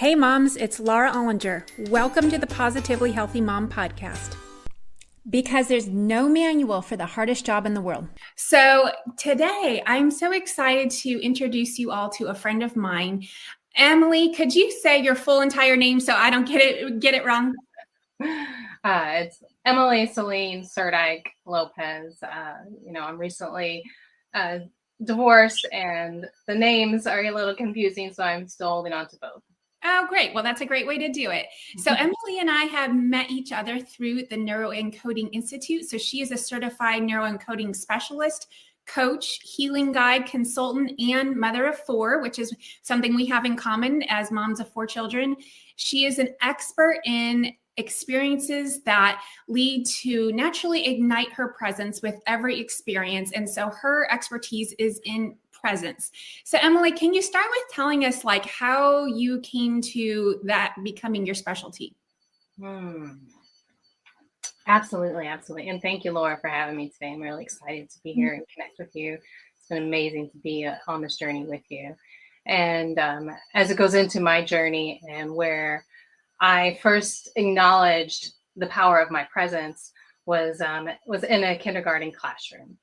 Hey moms, it's Laura Ollinger. Welcome to the Positively Healthy Mom podcast. Because there's no manual for the hardest job in the world. So today, I'm so excited to introduce you all to a friend of mine. Emily, could you say your full entire name so I don't get it wrong? It's Emily Celine Surdyke-Lopez. I'm recently divorced, and the names are a little confusing, so I'm still holding on to both. Oh, great. Well, that's a great way to do it. So Emily and I have met each other through the Neuroencoding Institute. So she is a certified neuroencoding specialist, coach, healing guide, consultant, and mother of four, which is something we have in common as moms of four children. She is an expert in experiences that lead to naturally ignite her presence with every experience. And so her expertise is in presence. So Emily, can you start with telling us how you came to that becoming your specialty? Absolutely. And thank you, Laura, for having me today. I'm really excited to be here and connect with you. It's been amazing to be on this journey with you. And as it goes into my journey and where I first acknowledged the power of my presence was in a kindergarten classroom.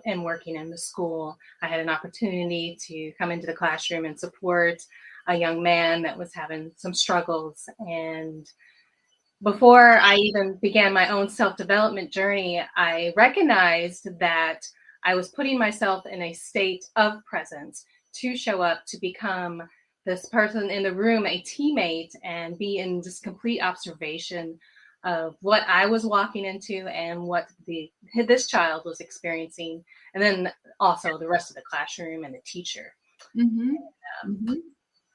And working in the school, I had an opportunity to come into the classroom and support a young man that was having some struggles. And before I even began my own self-development journey, I recognized that I was putting myself in a state of presence to show up, to become this person in the room, a teammate, and be in just complete observation of what I was walking into and what this child was experiencing, and then also the rest of the classroom and the teacher.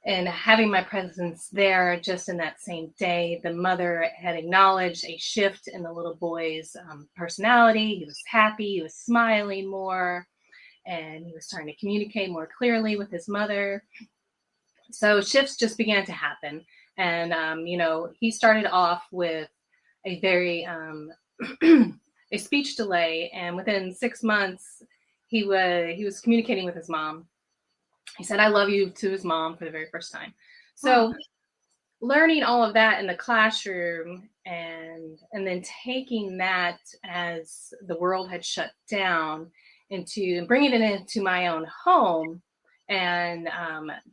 And having my presence there just in that same day, the mother had acknowledged a shift in the little boy's personality. He was happy, he was smiling more, and he was starting to communicate more clearly with his mother. So shifts just began to happen. And, he started off with a very a speech delay, and within 6 months he was communicating with his mom. He said "I love you" to his mom for the very first time. So learning all of that in the classroom and then taking that as the world had shut down into bringing it into my own home and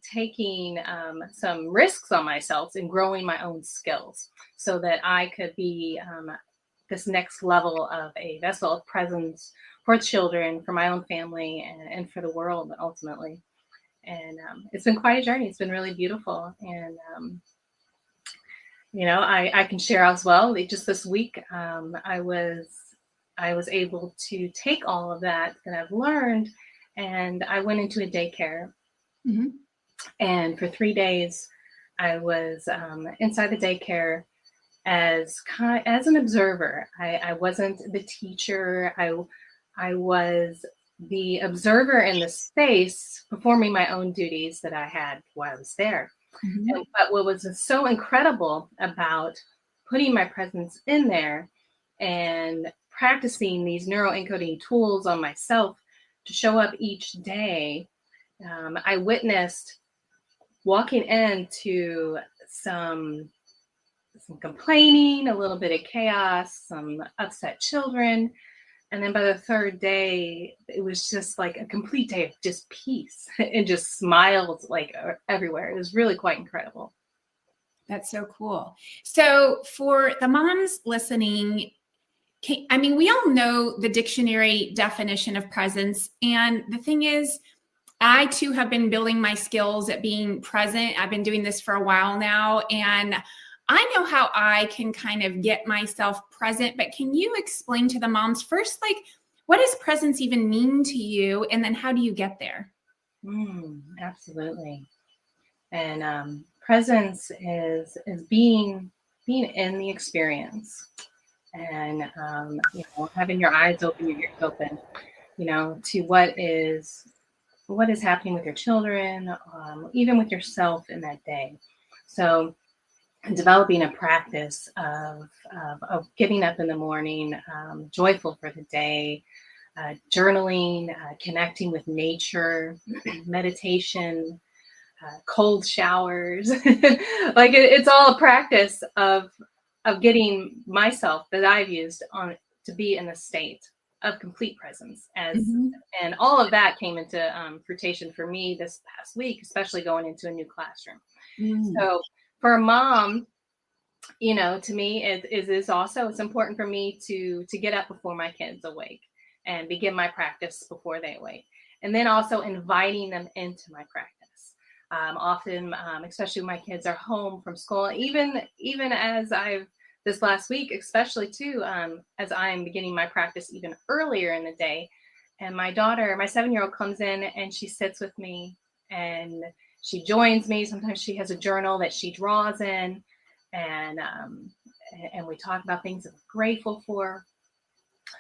taking some risks on myself and growing my own skills so that I could be this next level of a vessel of presence for children, for my own family, and for the world ultimately. And it's been quite a journey. It's been really beautiful. And, I can share as well. Just this week, I was able to take all of that I've learned, and I went into a daycare. And for 3 days, I was inside the daycare as an observer. I wasn't the teacher. I was the observer in the space, performing my own duties that I had while I was there. But what was so incredible about putting my presence in there and practicing these neuroencoding tools on myself to show up each day, I witnessed walking into some complaining, a little bit of chaos, some upset children. And then by the third day, it was just like a complete day of just peace and just smiles everywhere. It was really quite incredible. That's so cool. So for the moms listening, we all know the dictionary definition of presence. And the thing is, I too have been building my skills at being present. I've been doing this for a while now, and I know how I can kind of get myself present, but can you explain to the moms first, what does presence even mean to you? And then how do you get there? Absolutely. And presence is being in the experience and, having your eyes open, your ears open, to what is happening with your children, even with yourself in that day. So developing a practice of getting up in the morning, joyful for the day, journaling, connecting with nature, meditation, cold showers. Like it's all a practice of getting myself that I've used on to be in a state of complete presence and all of that came into fruition for me this past week, especially going into a new classroom. So for a mom, you know, to me, it is also, it's important for me to get up before my kids awake and begin my practice before they awake. And then also inviting them into my practice. Often, especially when my kids are home from school, even as this last week, especially too, as I'm beginning my practice even earlier in the day. And my daughter, my 7-year-old comes in and she sits with me and she joins me. Sometimes she has a journal that she draws in. And we talk about things that we're grateful for.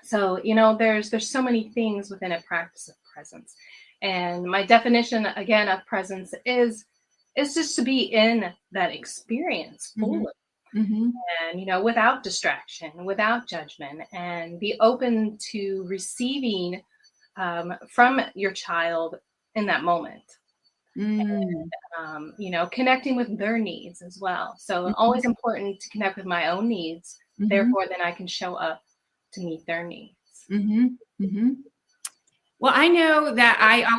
So, you know, there's so many things within a practice of presence. And my definition again of presence is just to be in that experience fully. And, you know, without distraction, without judgment, and be open to receiving from your child in that moment. And, you know, connecting with their needs as well. So always important to connect with my own needs. Therefore, then I can show up to meet their needs. Well, I know that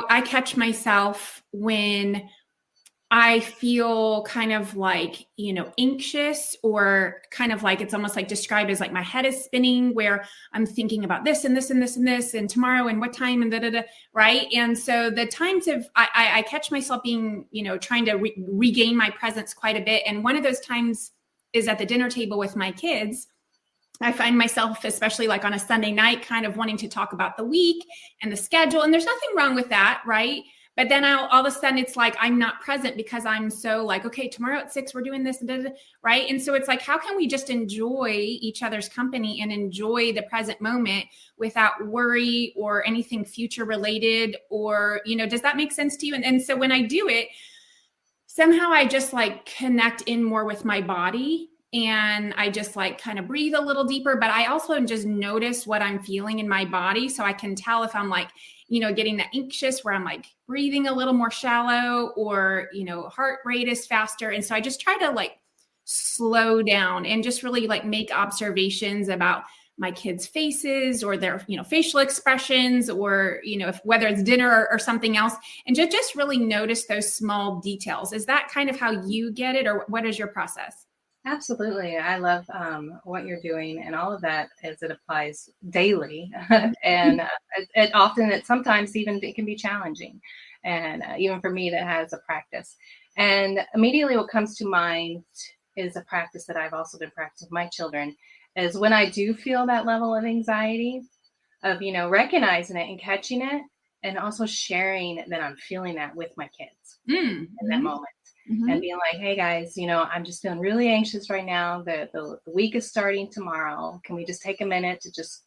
I catch myself when I feel kind of like, you know, anxious, or kind of like, it's almost like described as like my head is spinning, where I'm thinking about this and this and this and this and tomorrow and what time and da. Right. And so the times of I catch myself being, you know, trying to regain my presence quite a bit. And one of those times is at the dinner table with my kids. I find myself, especially like on a Sunday night, kind of wanting to talk about the week and the schedule. And there's nothing wrong with that, right? But then all of a sudden it's like I'm not present because I'm so like, okay, tomorrow at 6 we're doing this, right? And so it's like, how can we just enjoy each other's company and enjoy the present moment without worry or anything future related? Or, you know, does that make sense to you? And so when I do it, somehow I just like connect in more with my body. And I just like kind of breathe a little deeper, but I also just notice what I'm feeling in my body. So I can tell if I'm like, you know, getting that anxious where I'm like breathing a little more shallow, or, you know, heart rate is faster. And so I just try to like slow down and just really like make observations about my kids' faces or their, you know, facial expressions, or, you know, whether it's dinner or something else, and just really notice those small details. Is that kind of how you get it, or what is your process? Absolutely. I love what you're doing and all of that as it applies daily. And sometimes even it can be challenging. And even for me that has a practice. And immediately what comes to mind is a practice that I've also been practicing with my children, is when I do feel that level of anxiety, of, you know, recognizing it and catching it, and also sharing that I'm feeling that with my kids in that moment. And being like, hey guys, you know, I'm just feeling really anxious right now. The week is starting tomorrow. Can we just take a minute to just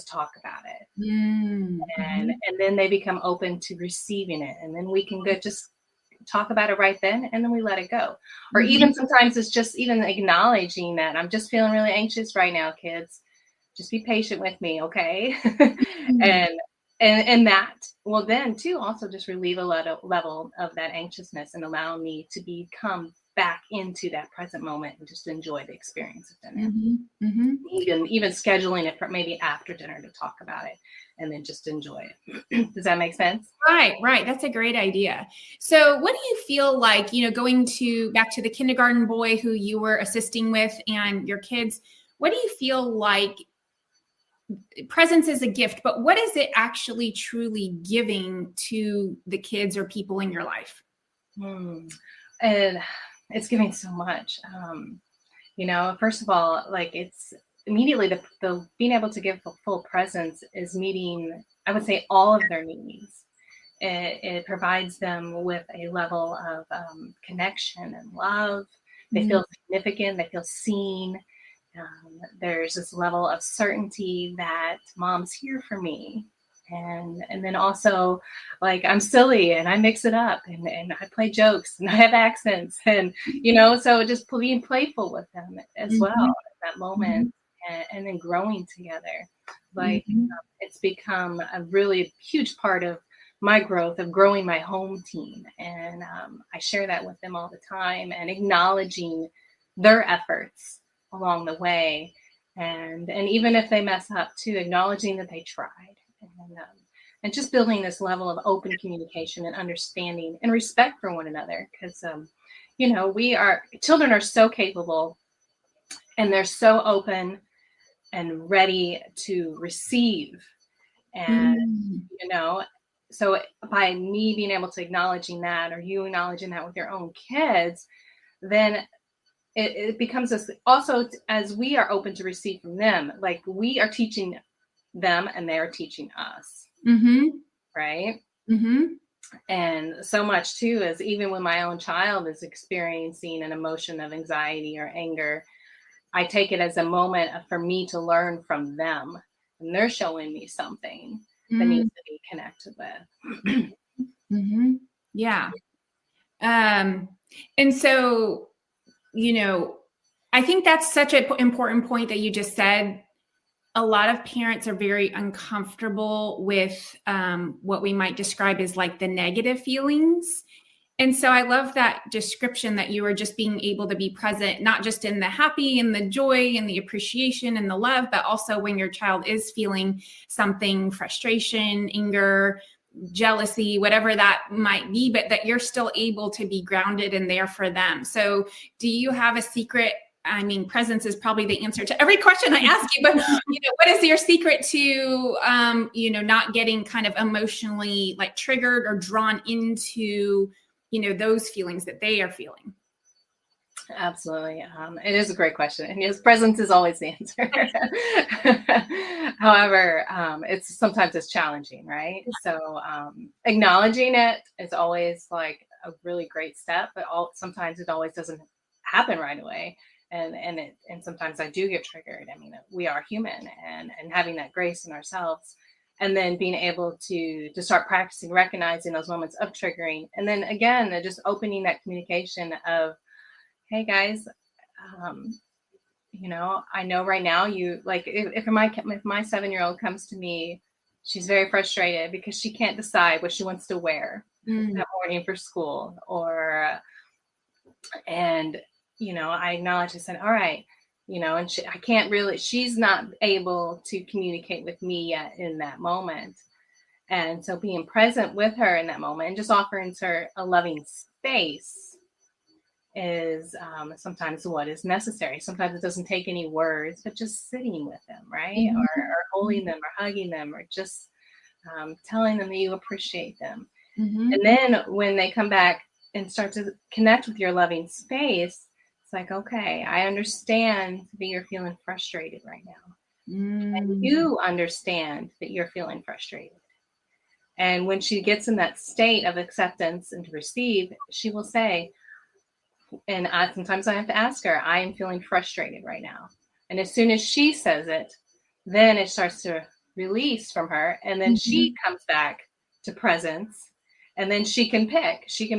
talk about it? And then they become open to receiving it. And then we can just talk about it right then, and then we let it go. Or even sometimes it's just even acknowledging that I'm just feeling really anxious right now, kids. Just be patient with me, okay? And that will then too also just relieve a level of that anxiousness and allow me to become back into that present moment and just enjoy the experience of dinner. Even scheduling it for maybe after dinner to talk about it, and then just enjoy it. Does that make sense? Right. That's a great idea. So what do you feel like, you know, going back to the kindergarten boy who you were assisting with and your kids, what do you feel like presence is a gift, but what is it actually truly giving to the kids or people in your life? And it's giving so much. You know, first of all, like it's immediately the being able to give full presence is meeting, I would say, all of their needs. It provides them with a level of connection and love. They feel significant. They feel seen. There's this level of certainty that mom's here for me. And then also, like, I'm silly and I mix it up and I play jokes and I have accents, and, you know, so just being playful with them as well at that moment, and then growing together. Like, it's become a really huge part of my growth of growing my home team. And I share that with them all the time, and acknowledging their efforts along the way. And even if they mess up too, acknowledging that they tried. And just building this level of open communication and understanding and respect for one another. Because, children are so capable, and they're so open and ready to receive. And, so by me being able to acknowledging that, or you acknowledging that with your own kids, then it becomes this also, as we are open to receive from them, like we are teaching them and they're teaching us. Right. And so much too is, even when my own child is experiencing an emotion of anxiety or anger, I take it as a moment for me to learn from them, and they're showing me something that needs to be connected with. Yeah. And so, I think that's such an important point that you just said. A lot of parents are very uncomfortable with what we might describe as like the negative feelings. And so I love that description that you were just being able to be present, not just in the happy and the joy and the appreciation and the love, but also when your child is feeling something, frustration, anger, jealousy, whatever that might be, but that you're still able to be grounded and there for them. So do you have a secret? I mean, presence is probably the answer to every question I ask you, but what is your secret to, not getting kind of emotionally like triggered or drawn into, those feelings that they are feeling? Absolutely. It is a great question. And yes, presence is always the answer. However, sometimes it's challenging, right? So acknowledging it is always like a really great step, but sometimes it always doesn't happen right away. And sometimes I do get triggered. I mean, we are human, and having that grace in ourselves, and then being able to start practicing recognizing those moments of triggering. And then again, just opening that communication of, hey guys, I know right now you like, if my 7-year-old comes to me, she's very frustrated because she can't decide what she wants to wear that morning for school, I acknowledge, I said, all right, and she's not able to communicate with me yet in that moment. And so being present with her in that moment and just offering her a loving space is sometimes what is necessary. Sometimes it doesn't take any words, but just sitting with them, right? Or holding them or hugging them, or just telling them that you appreciate them. And then when they come back and start to connect with your loving space, it's like, okay, I understand that you're feeling frustrated right now. And you understand that you're feeling frustrated. And when she gets in that state of acceptance and to receive, she will say, and sometimes I have to ask her, I am feeling frustrated right now. And as soon as she says it, then it starts to release from her. And then she comes back to presence, and then she can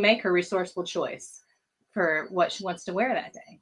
make her resourceful choice for what she wants to wear that day.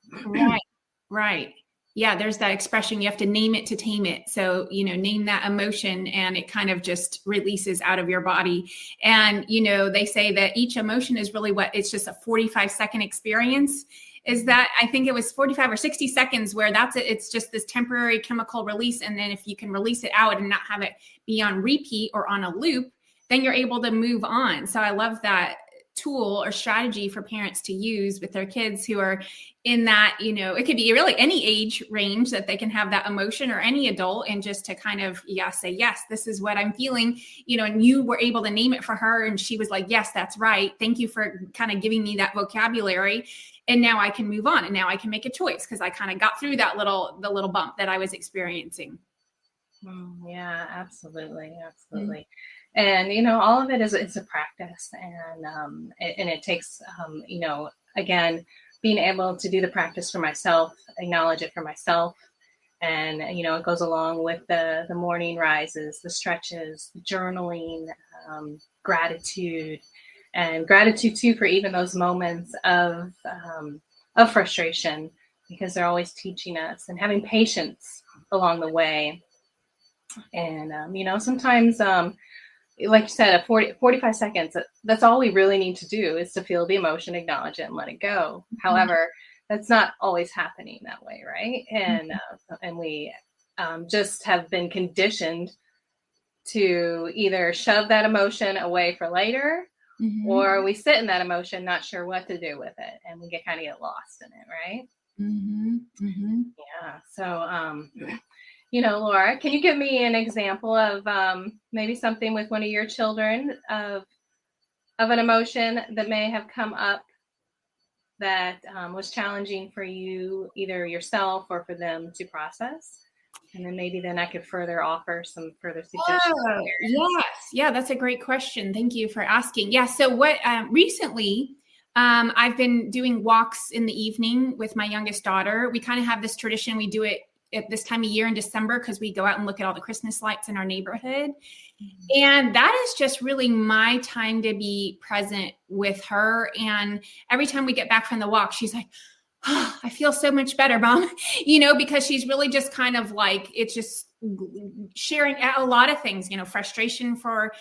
Right. Yeah, there's that expression, you have to name it to tame it. So, name that emotion and it kind of just releases out of your body. And, they say that each emotion is really it's just a 45-second experience. Is that, I think it was 45 or 60 seconds where it's just this temporary chemical release. And then if you can release it out and not have it be on repeat or on a loop, then you're able to move on. So I love that tool or strategy for parents to use with their kids who are in that, it could be really any age range that they can have that emotion, or any adult, and just to kind of, say, yes, this is what I'm feeling, and you were able to name it for her. And she was like, yes, that's right. Thank you for kind of giving me that vocabulary. And now I can move on, and now I can make a choice because I kind of got through the little bump that I was experiencing. Yeah, absolutely. Absolutely. And, all of it is a practice, and it takes, again, being able to do the practice for myself, acknowledge it for myself. And, it goes along with the morning rises, the stretches, the journaling, gratitude, and gratitude too, for even those moments of frustration, because they're always teaching us, and having patience along the way. And, sometimes, like you said, 45 seconds, that's all we really need to do is to feel the emotion, acknowledge it, and let it go. However, that's not always happening that way, right? And we just have been conditioned to either shove that emotion away for later, or we sit in that emotion, not sure what to do with it, and we get lost in it, right? Yeah. So, Laura, can you give me an example of maybe something with one of your children of an emotion that may have come up that was challenging for you, either yourself or for them to process? And then I could further offer some further suggestions. Oh, yes. Yeah, that's a great question. Thank you for asking. Yeah. So what recently, I've been doing walks in the evening with my youngest daughter. We kind of have this tradition. We do it at this time of year in December because we go out and look at all the Christmas lights in our neighborhood. And that is just really my time to be present with her. And every time we get back from the walk, she's like, oh, I feel so much better, Mom, because she's really just kind of like, it's just sharing a lot of things, frustration for,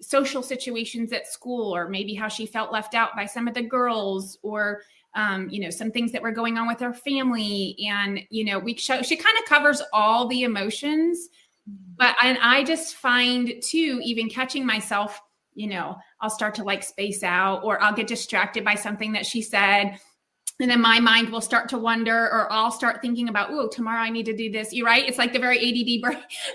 social situations at school, or maybe how she felt left out by some of the girls, or, some things that were going on with her family. And, she kind of covers all the emotions, and I just find too, even catching myself, I'll start to space out, or I'll get distracted by something that she said. And then my mind will start to wander, or I'll start thinking about, oh, tomorrow I need to do this. You're right. It's like the very ADD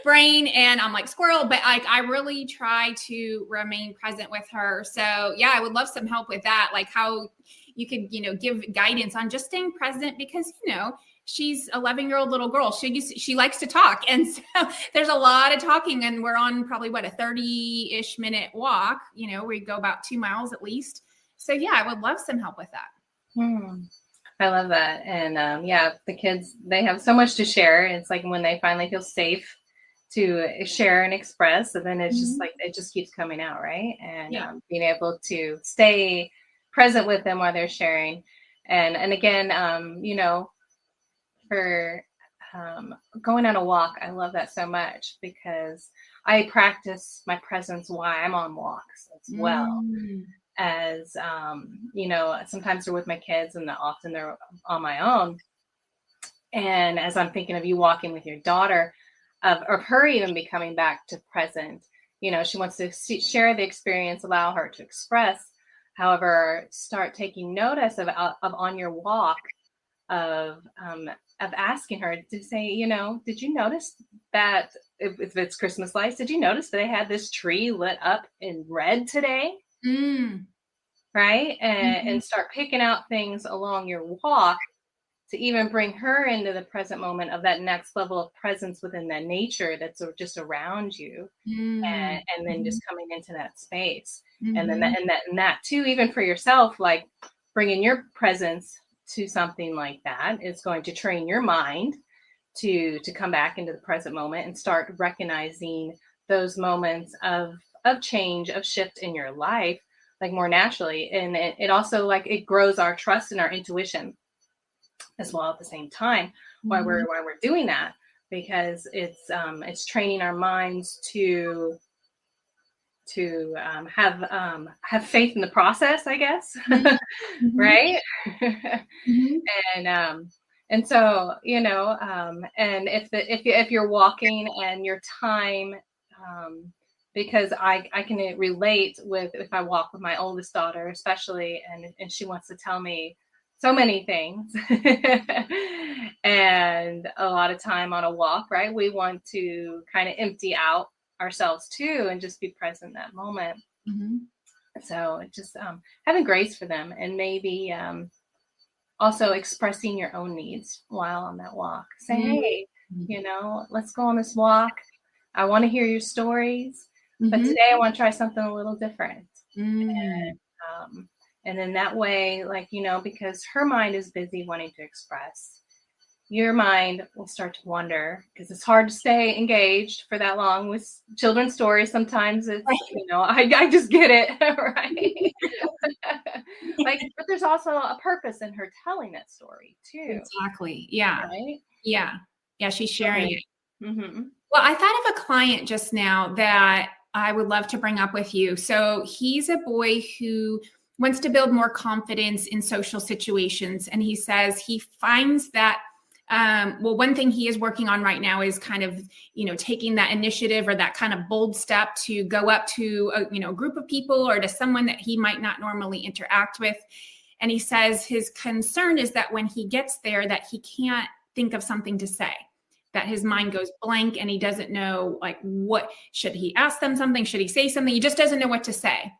brain. And I'm like squirrel, but I really try to remain present with her. So yeah, I would love some help with that. Like how you could, give guidance on just staying present, because, she's 11-year-old little girl. She likes to talk. And so there's a lot of talking, and we're on probably a 30-ish minute walk, we go about 2 miles at least. So yeah, I would love some help with that. I love that. And the kids, they have so much to share. It's like when they finally feel safe to share and express, and then it's just like, it just keeps coming out, right? And being able to stay present with them while they're sharing. And again, for going on a walk, I love that so much, because I practice my presence while I'm on walks as well. As sometimes they're with my kids, and often they're on my own. And as I'm thinking of you walking with your daughter, of her even becoming back to present, she wants to share the experience, allow her to express. However, start taking notice of on your walk of asking her to say, did you notice that if it's Christmas lights, did you notice that I had this tree lit up in red today? Right? And start picking out things along your walk to even bring her into the present moment of that next level of presence within that nature that's just around you. And then just coming into that space. And then that too, even for yourself, like bringing your presence to something like that is going to train your mind to come back into the present moment and start recognizing those moments of change, of shift in your life, like more naturally. And it also it grows our trust and our intuition as well at the same time, why we're doing that, because it's training our minds to have faith in the process, I guess. Right. And so, and if you're walking and your time, because I can relate with, if I walk with my oldest daughter, especially, and she wants to tell me so many things. And a lot of time on a walk, right, we want to kind of empty out ourselves too, and just be present in that moment. So just having grace for them, and maybe also expressing your own needs while on that walk. Say, hey, let's go on this walk. I want to hear your stories, but today I want to try something a little different. And then that way, because her mind is busy wanting to express, your mind will start to wander, because it's hard to stay engaged for that long with children's stories. Sometimes it's, I just get it, right? But there's also a purpose in her telling that story too. Exactly. Yeah. Right? Yeah. Yeah. She's sharing it. Well, I thought of a client just now that I would love to bring up with you. So he's a boy who wants to build more confidence in social situations. And he says he finds that, well, one thing he is working on right now is kind of, taking that initiative or that kind of bold step to go up to a group of people or to someone that he might not normally interact with. And he says his concern is that when he gets there, that he can't think of something to say, that his mind goes blank and he doesn't know, like, what should he ask them something? Should he say something? He just doesn't know what to say.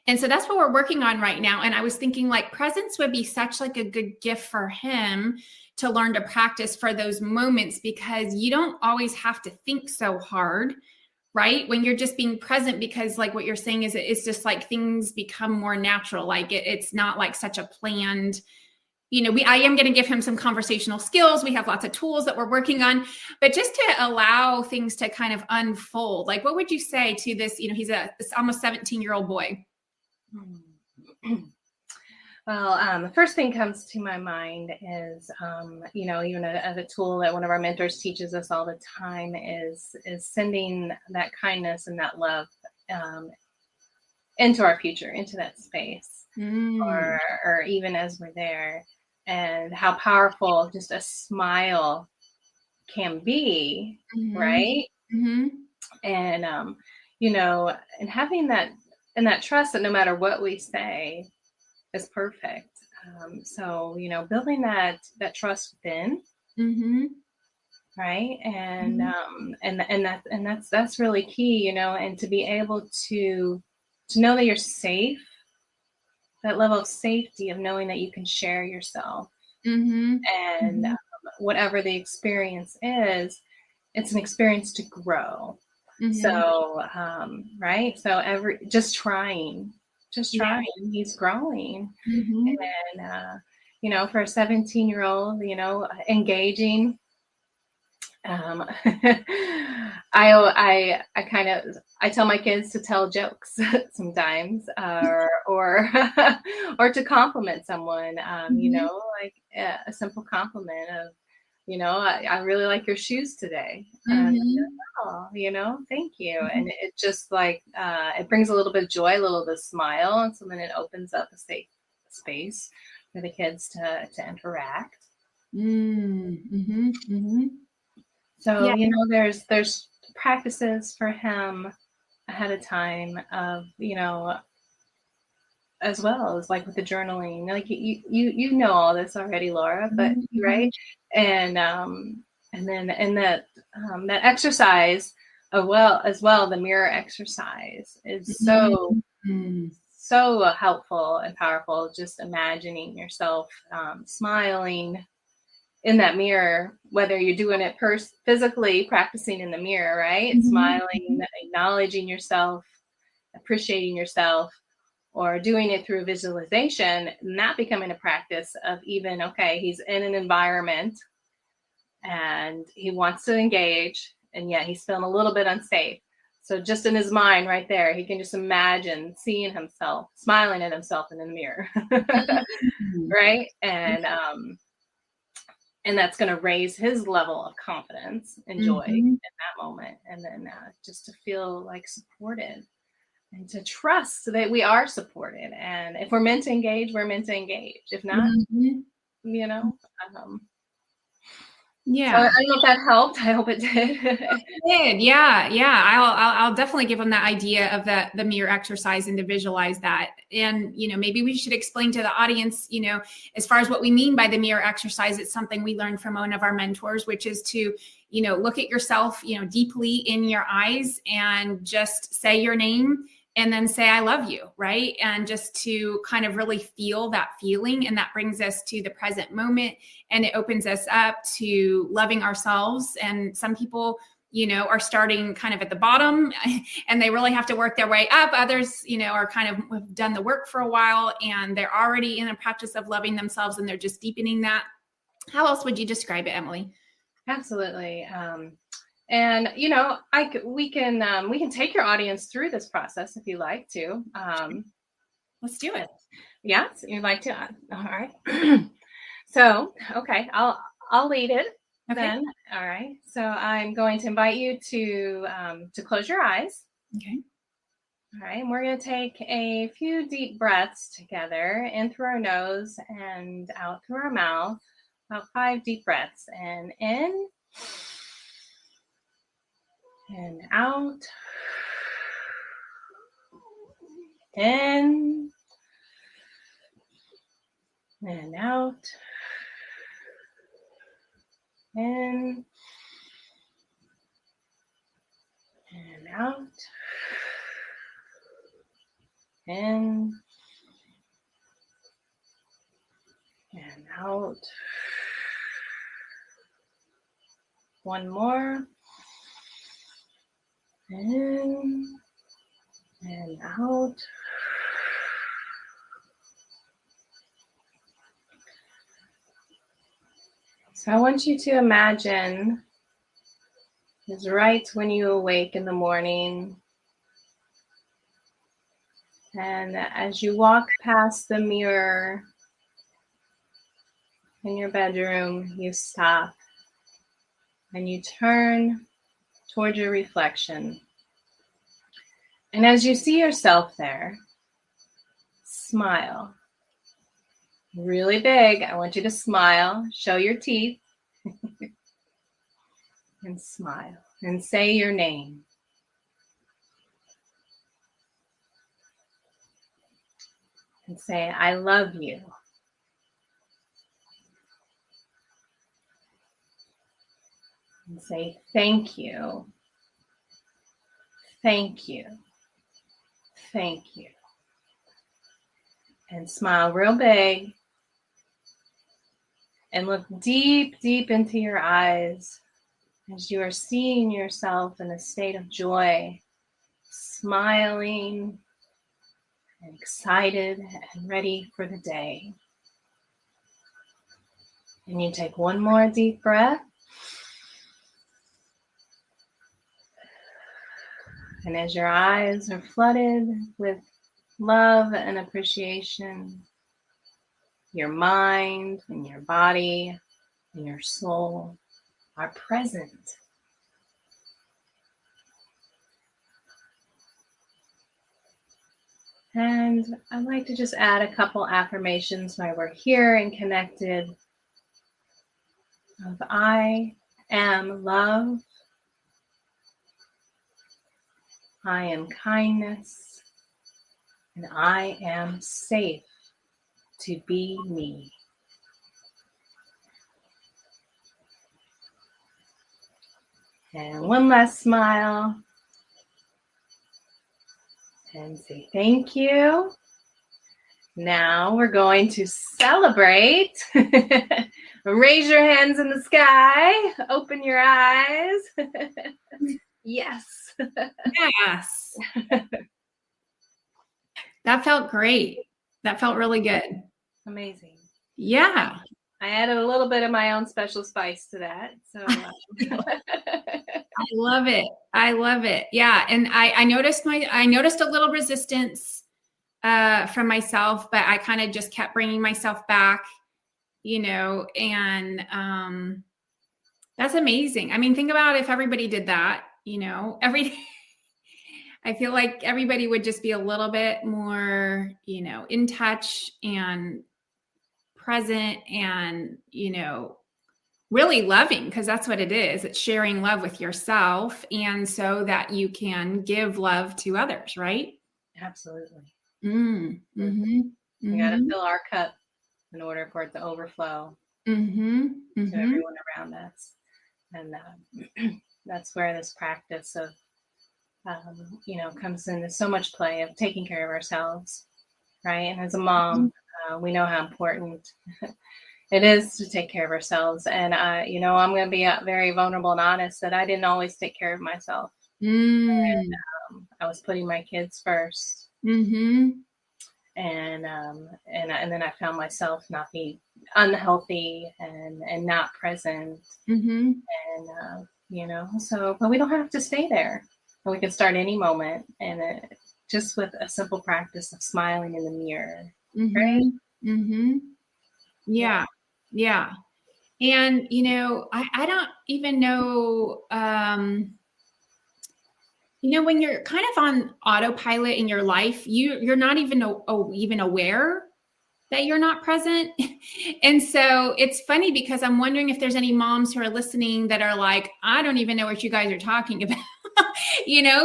And so that's what we're working on right now. And I was thinking, like, presence would be such like a good gift for him to learn to practice for those moments, because you don't always have to think so hard, right? When you're just being present, because like what you're saying is it's just like things become more natural. Like it's not like such a planned, I am going to give him some conversational skills. We have lots of tools that we're working on, but just to allow things to kind of unfold. Like, what would you say to this? He's this almost 17-year-old boy. Well, the first thing comes to my mind is, even a tool that one of our mentors teaches us all the time is sending that kindness and that love into our future, into that space, or even as we're there, and how powerful just a smile can be, right? Mm-hmm. And and having that and that trust that no matter what we say is perfect. So building that trust within, right? And that's really key, and to be able to know that you're safe, that level of safety of knowing that you can share yourself, and whatever the experience is, it's an experience to grow. So right, so just trying, he's growing. And for a 17-year-old, engaging, I tell my kids to tell jokes sometimes, or or to compliment someone, like a simple compliment of, I really like your shoes today. Oh, thank you. And it just like, it brings a little bit of joy, a little bit of smile. And so then it opens up a safe space for the kids to interact. So, there's practices for him ahead of time of, as well as like with the journaling, like you know all this already, Laura, but right. And then that exercise as well, the mirror exercise is so helpful and powerful. Just imagining yourself smiling in that mirror, whether you're doing it physically practicing in the mirror, right? Smiling, acknowledging yourself, appreciating yourself, or doing it through visualization, and that becoming a practice of even, okay, he's in an environment and he wants to engage, and yet he's feeling a little bit unsafe. So just in his mind right there, he can just imagine seeing himself, smiling at himself in the mirror, right? And that's going to raise his level of confidence and joy in that moment. And then just to feel like supported and to trust that we are supported. And if we're meant to engage, we're meant to engage. If not, yeah. So I don't know if that helped. I hope it did. It did. Yeah. I'll definitely give them that idea of the mirror exercise and to visualize that. And, maybe we should explain to the audience, as far as what we mean by the mirror exercise, it's something we learned from one of our mentors, which is to, look at yourself, deeply in your eyes and just say your name and then say, I love you, right? And just to kind of really feel that feeling. And that brings us to the present moment. And it opens us up to loving ourselves. And some people, are starting kind of at the bottom and they really have to work their way up. Others, are kind of have done the work for a while and they're already in a practice of loving themselves and they're just deepening that. How else would you describe it, Emily? Absolutely. And we can take your audience through this process if you like to. Let's do it. Yes, you'd like to. All right. So, okay, I'll lead it then. All right. So I'm going to invite you to close your eyes. Okay. All right, and we're going to take a few deep breaths together, in through our nose and out through our mouth. About 5 deep breaths, and in and out, in and out, in and out, in and out. One more. In and out. So I want you to imagine it's right when you awake in the morning. And as you walk past the mirror in your bedroom, you stop and you turn toward your reflection. And as you see yourself there, smile. Really big. I want you to smile, show your teeth, and smile. And say your name. And say, I love you. And say, thank you. Thank you. Thank you. And smile real big. And look deep, deep into your eyes as you are seeing yourself in a state of joy, smiling and excited and ready for the day. And you take one more deep breath. And as your eyes are flooded with love and appreciation, your mind and your body and your soul are present. And I'd like to just add a couple affirmations while we're here and connected. Of I am love. I am kindness. And I am safe to be me. And one last smile. And say thank you. Now we're going to celebrate. Raise your hands in the sky. Open your eyes. Yes. Yes. That felt great. That felt really good. Amazing. Yeah. I added a little bit of my own special spice to that. So I love it. I love it. Yeah. And I noticed a little resistance from myself, but I kind of just kept bringing myself back, and that's amazing. I mean, think about if everybody did that, every day. I feel like everybody would just be a little bit more, in touch and present and, really loving, because that's what it is. It's sharing love with yourself, and so that you can give love to others, right? absolutely. Mm-hmm. We got to fill our cup in order for it to overflow to everyone around us. And that's where this practice of, comes into so much play of taking care of ourselves, right? And as a mom, we know how important it is to take care of ourselves. And, I'm going to be very vulnerable and honest that I didn't always take care of myself. And I was putting my kids first. And then I found myself not being unhealthy and not present. And, but we don't have to stay there. And we can start any moment, and just with a simple practice of smiling in the mirror. Right? Yeah. Yeah. And, I don't even know, When you're kind of on autopilot in your life, you're not even even aware that you're not present. And so it's funny because I'm wondering if there's any moms who are listening that are like, I don't even know what you guys are talking about,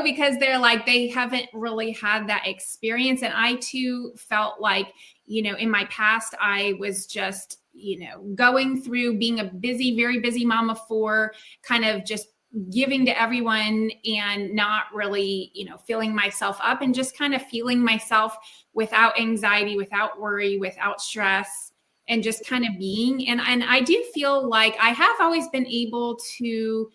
because they're like, they haven't really had that experience. And I too felt like, in my past, I was just, going through being a busy, very busy mom of four, kind of just giving to everyone and not really, filling myself up and just kind of feeling myself without anxiety, without worry, without stress, and just kind of being. And I do feel like I have always been able to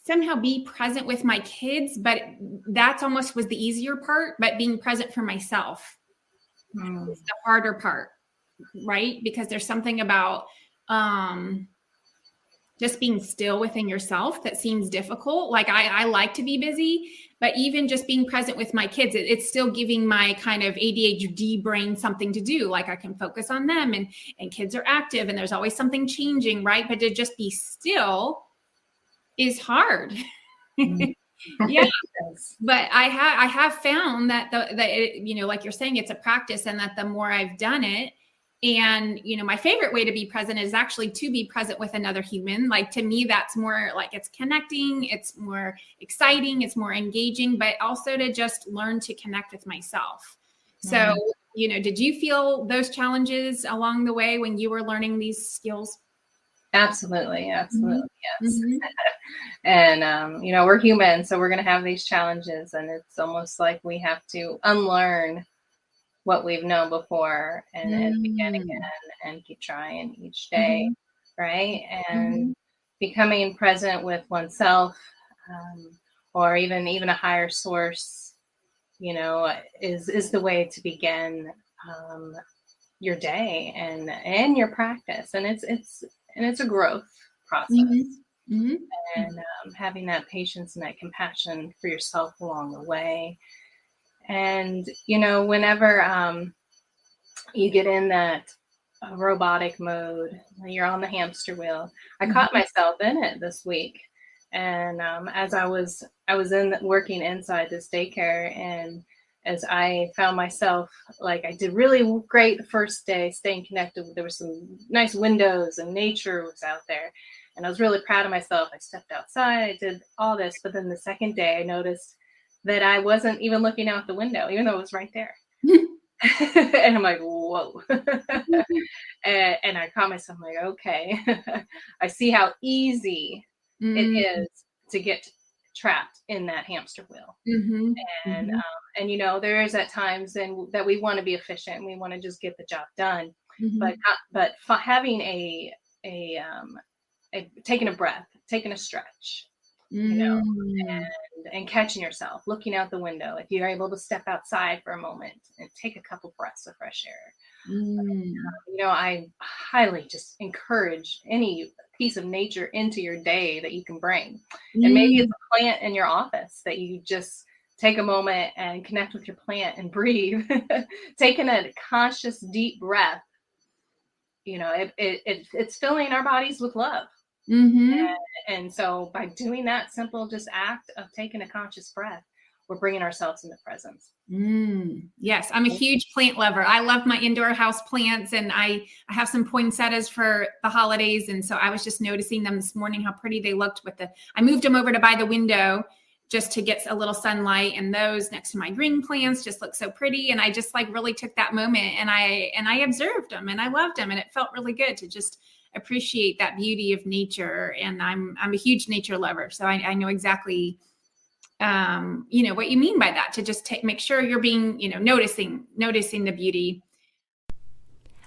somehow be present with my kids, but that's almost was the easier part, but being present for myself is the harder part, right? Because there's something about, just being still within yourself that seems difficult. Like I like to be busy, but even just being present with my kids, it's still giving my kind of ADHD brain something to do. Like I can focus on them and kids are active and there's always something changing, right? But to just be still is hard. Yeah. But I have found that like you're saying, it's a practice, and that the more I've done it, and, my favorite way to be present is actually to be present with another human. Like, to me, that's more like it's connecting, it's more exciting, it's more engaging, but also to just learn to connect with myself. So, did you feel those challenges along the way when you were learning these skills? Absolutely. Yes. And, we're human, so we're going to have these challenges, and it's almost like we have to unlearn what we've known before and begin again and keep trying each day. Right. And becoming present with oneself, or even a higher source, is the way to begin your day and your practice. And it's a growth process. And having that patience and that compassion for yourself along the way. And, whenever you get in that robotic mode, when you're on the hamster wheel, I caught myself in it this week. And as I was working inside this daycare, and as I found myself, like, I did really great the first day, staying connected. There were some nice windows and nature was out there. And I was really proud of myself. I stepped outside, I did all this. But then the second day, I noticed that I wasn't even looking out the window, even though it was right there. And I'm like, whoa. And I caught myself, I'm like, okay, I see how easy it is to get trapped in that hamster wheel. And there is at times that we want to be efficient and we want to just get the job done. But having taking a breath, taking a stretch, and catching yourself, looking out the window. If you're able to step outside for a moment and take a couple breaths of fresh air. I highly just encourage any piece of nature into your day that you can bring. And maybe it's a plant in your office that you just take a moment and connect with your plant and breathe. Taking a conscious deep breath, it's filling our bodies with love. And so by doing that simple just act of taking a conscious breath, we're bringing ourselves into presence. Yes, I'm a huge plant lover. I love my indoor house plants, and I have some poinsettias for the holidays. And so I was just noticing them this morning, how pretty they looked I moved them over to by the window just to get a little sunlight, and those next to my green plants just look so pretty. And I just really took that moment and I observed them and I loved them, and it felt really good to just appreciate that beauty of nature. And I'm a huge nature lover, so I know exactly what you mean by that, to just make sure you're being, noticing the beauty.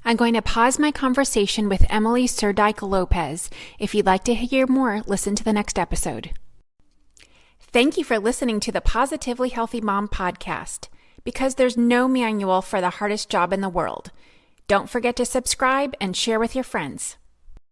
I'm going to pause my conversation with Emily Surdyke-Lopez. If you'd like to hear more, listen to the next episode. Thank you for listening to the Positively Healthy Mom podcast, because there's no manual for the hardest job in the world. Don't forget to subscribe and share with your friends.